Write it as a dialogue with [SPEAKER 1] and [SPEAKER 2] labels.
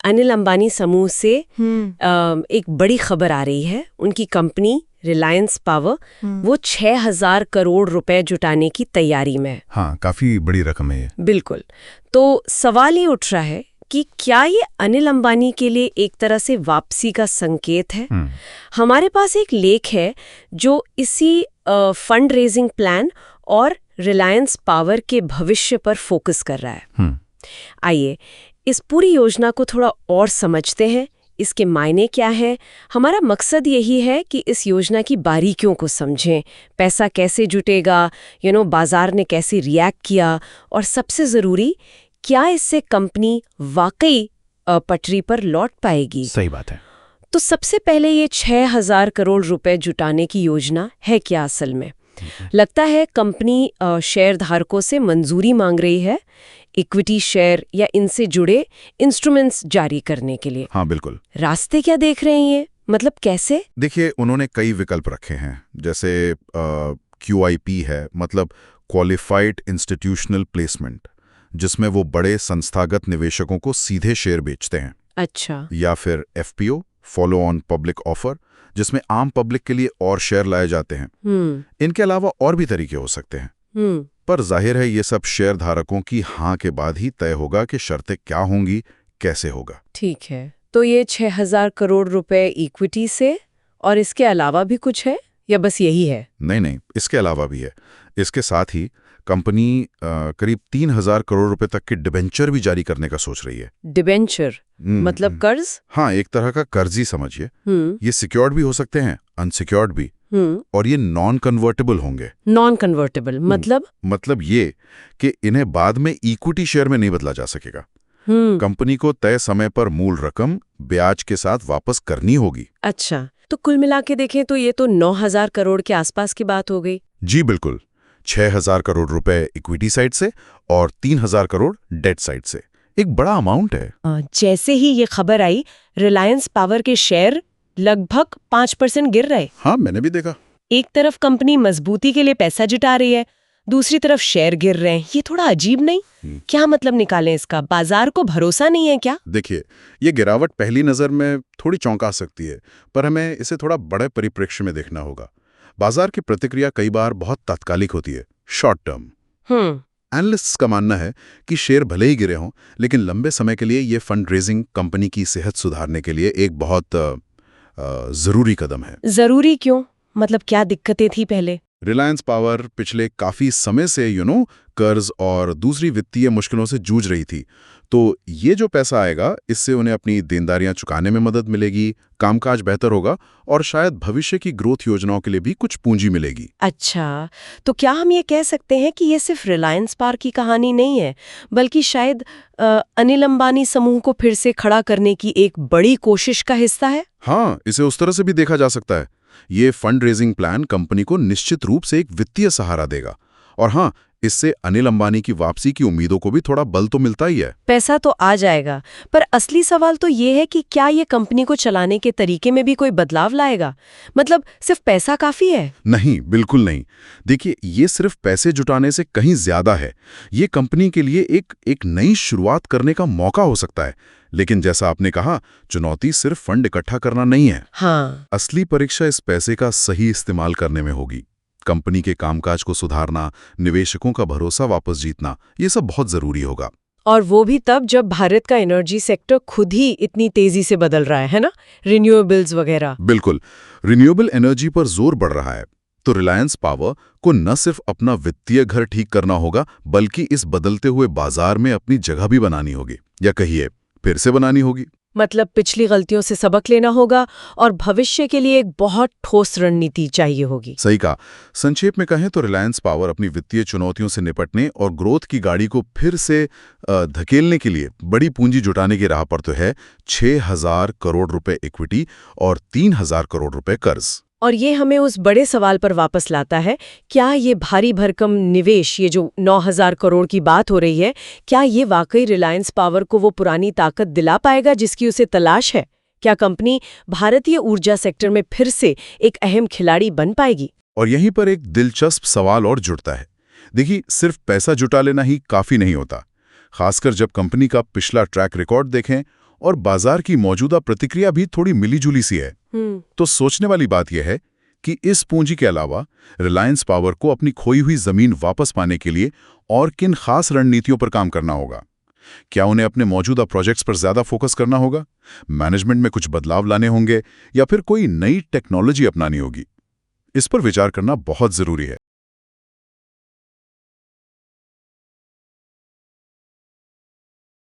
[SPEAKER 1] अनिल अंबानी समूह से एक बड़ी खबर आ रही है। उनकी कंपनी रिलायंस पावर वो 6,000 करोड़ रुपए जुटाने की तैयारी में है।
[SPEAKER 2] हाँ, काफी बड़ी रकम है ये।
[SPEAKER 1] बिल्कुल। तो सवाल ये उठ रहा है कि क्या ये अनिल अंबानी के लिए एक तरह से वापसी का संकेत है? हमारे पास एक लेख है जो इसी फंड रेजिंग प्लान और रिलायंस पावर के भविष्य पर फोकस कर रहा है। आइए इस पूरी योजना को थोड़ा और समझते हैं। इसके मायने क्या है? हमारा मकसद यही है कि इस योजना की बारीकियों को समझें, पैसा कैसे जुटेगा, बाजार ने कैसे रिएक्ट किया, और सबसे ज़रूरी, क्या इससे कंपनी वाकई पटरी पर लौट पाएगी।
[SPEAKER 2] सही बात है।
[SPEAKER 1] तो सबसे पहले ये 6,000 करोड़ रुपए जुटाने की योजना है क्या असल में? लगता है कंपनी शेयर धारकों से मंजूरी मांग रही है इक्विटी शेयर या इनसे जुड़े इंस्ट्रूमेंट्स जारी करने के लिए।
[SPEAKER 2] हाँ बिल्कुल।
[SPEAKER 1] रास्ते क्या देख रहे हैं ये? मतलब कैसे?
[SPEAKER 2] देखिए, उन्होंने कई विकल्प रखे हैं, जैसे QIP है, मतलब क्वालिफाइड इंस्टीट्यूशनल प्लेसमेंट, जिसमें वो बड़े संस्थागत निवेशकों को सीधे शेयर बेचते हैं।
[SPEAKER 1] अच्छा।
[SPEAKER 2] या फिर FPO, follow on public offer, जिसमें आम पब्लिक के लिए और शेयर लाए जाते हैं। इनके अलावा और भी तरीके हो सकते हैं, पर जाहिर है ये सब शेयर धारकों की हाँ के बाद ही तय होगा कि शर्तें क्या होंगी, कैसे होगा।
[SPEAKER 1] ठीक है, तो ये 6,000 करोड़ रुपए इक्विटी से, और इसके अलावा भी कुछ है या बस यही है?
[SPEAKER 2] नहीं, इसके अलावा भी है। इसके साथ ही कंपनी करीब 3,000 करोड़ रुपए तक के डिबेंचर भी जारी करने का सोच रही है।
[SPEAKER 1] डिबेंचर मतलब कर्ज?
[SPEAKER 2] हाँ, एक तरह का कर्ज ही समझिए। ये सिक्योर्ड भी हो सकते हैं, अनसिक्योर्ड भी, और ये नॉन कन्वर्टेबल होंगे।
[SPEAKER 1] नॉन कन्वर्टेबल मतलब
[SPEAKER 2] ये कि इन्हें बाद में इक्विटी शेयर में नहीं बदला जा सकेगा। कंपनी को तय समय पर मूल रकम ब्याज के साथ वापस करनी होगी।
[SPEAKER 1] अच्छा, तो कुल मिला के देखें तो ये तो 9,000 करोड़ के आसपास की बात हो गई।
[SPEAKER 2] जी बिल्कुल, 6,000 करोड़ रुपए इक्विटी साइड से और 3,000 करोड़ डेट साइड से। एक बड़ा अमाउंट है।
[SPEAKER 1] जैसे ही ये खबर आई, रिलायंस पावर के शेयर लगभग 5% गिर रहे।
[SPEAKER 2] हाँ, मैंने भी देखा।
[SPEAKER 1] एक तरफ कंपनी मजबूती के लिए पैसा जुटा रही है, दूसरी तरफ शेयर गिर रहे हैं। ये थोड़ा अजीब नहीं? क्या मतलब निकालें इसका? बाजार को भरोसा नहीं है क्या?
[SPEAKER 2] देखिए, ये गिरावट पहली नजर में थोड़ी चौंका सकती है, पर हमें इसे थोड़ा बड़े परिप्रेक्ष्य में देखना होगा। बाजार की प्रतिक्रिया कई बार बहुत तात्कालिक होती है, शॉर्ट टर्म। एनालिस्ट्स का मानना है कि शेयर भले ही गिरे हों, लेकिन लंबे समय के लिए ये फंड रेजिंग कंपनी की सेहत सुधारने के लिए एक बहुत जरूरी कदम है।
[SPEAKER 1] जरूरी क्यों? मतलब क्या दिक्कतें थी पहले?
[SPEAKER 2] रिलायंस पावर पिछले काफी समय से कर्ज और दूसरी वित्तीय मुश्किलों से जूझ रही थी, तो ये जो पैसा आएगा, इससे उन्हें अपनी देनदारियां चुकाने में मदद मिलेगी, कामकाज बेहतर होगा और शायद भविष्य की ग्रोथ योजनाओं के लिए भी कुछ पूंजी मिलेगी।
[SPEAKER 1] अच्छा, तो क्या हम ये कह सकते हैं कि ये सिर्फ रिलायंस पावर की कहानी नहीं है, बल्कि शायद अनिल अंबानी समूह को फिर से खड़ा करने की एक बड़ी कोशिश का हिस्सा है?
[SPEAKER 2] हाँ, इसे उस तरह से भी देखा जा सकता है। ये फंड रेजिंग प्लान कंपनी को निश्चित रूप से एक वित्तीय सहारा देगा, और हाँ, इससे अनिल अंबानी की वापसी की उम्मीदों को भी थोड़ा बल तो मिलता ही है।
[SPEAKER 1] पैसा तो आ जाएगा, पर असली सवाल तो ये है कि क्या ये कंपनी को चलाने के तरीके में भी कोई बदलाव लाएगा? मतलब सिर्फ पैसा काफी है?
[SPEAKER 2] नहीं, बिल्कुल नहीं। देखिए, ये सिर्फ पैसे जुटाने से कहीं ज्यादा है। ये कंपनी के लिए एक नई शुरुआत करने का मौका हो सकता है। लेकिन जैसा आपने कहा, चुनौती सिर्फ फंड इकट्ठा करना नहीं है।
[SPEAKER 1] हाँ।
[SPEAKER 2] असली परीक्षा इस पैसे का सही इस्तेमाल करने में होगी। कंपनी के कामकाज को सुधारना, निवेशकों का भरोसा वापस जीतना, ये सब बहुत जरूरी होगा।
[SPEAKER 1] और वो भी तब जब भारत का एनर्जी सेक्टर खुद ही इतनी तेजी से बदल रहा है ना, रिन्यूएबल्स वगैरह।
[SPEAKER 2] बिल्कुल, रिन्यूएबल एनर्जी पर जोर बढ़ रहा है। तो रिलायंस पावर को न सिर्फ अपना वित्तीय घर ठीक करना होगा, बल्कि इस बदलते हुए बाजार में अपनी जगह भी बनानी होगी, या कहिए फिर से बनानी होगी।
[SPEAKER 1] मतलब पिछली गलतियों से सबक लेना होगा और भविष्य के लिए एक बहुत ठोस रणनीति चाहिए होगी।
[SPEAKER 2] सही कहा। संक्षेप में कहें तो रिलायंस पावर अपनी वित्तीय चुनौतियों से निपटने और ग्रोथ की गाड़ी को फिर से धकेलने के लिए बड़ी पूंजी जुटाने की राह पर तो है। 6,000 करोड़ रुपए इक्विटी और 3,000 करोड़ रुपए कर्ज।
[SPEAKER 1] और ये हमें उस बड़े सवाल पर वापस लाता है, क्या ये भारी भरकम निवेश, ये जो 9,000 करोड़ की बात हो रही है, क्या ये वाकई रिलायंस पावर को वो पुरानी ताकत दिला पाएगा जिसकी उसे तलाश है? क्या कंपनी भारतीय ऊर्जा सेक्टर में फिर से एक अहम खिलाड़ी बन पाएगी?
[SPEAKER 2] और यहीं पर एक दिलचस्प सवाल और जुड़ता है। देखिए, सिर्फ पैसा जुटा लेना ही काफी नहीं होता, खासकर जब कंपनी का पिछला ट्रैक रिकॉर्ड देखें और बाजार की मौजूदा प्रतिक्रिया भी थोड़ी मिलीजुली सी है। तो सोचने वाली बात यह है कि इस पूंजी के अलावा रिलायंस पावर को अपनी खोई हुई जमीन वापस पाने के लिए और किन खास रणनीतियों पर काम करना होगा। क्या उन्हें अपने मौजूदा प्रोजेक्ट्स पर ज्यादा फोकस करना होगा, मैनेजमेंट में कुछ बदलाव लाने होंगे, या फिर कोई नई टेक्नोलॉजी अपनानी होगी? इस पर विचार करना बहुत जरूरी है।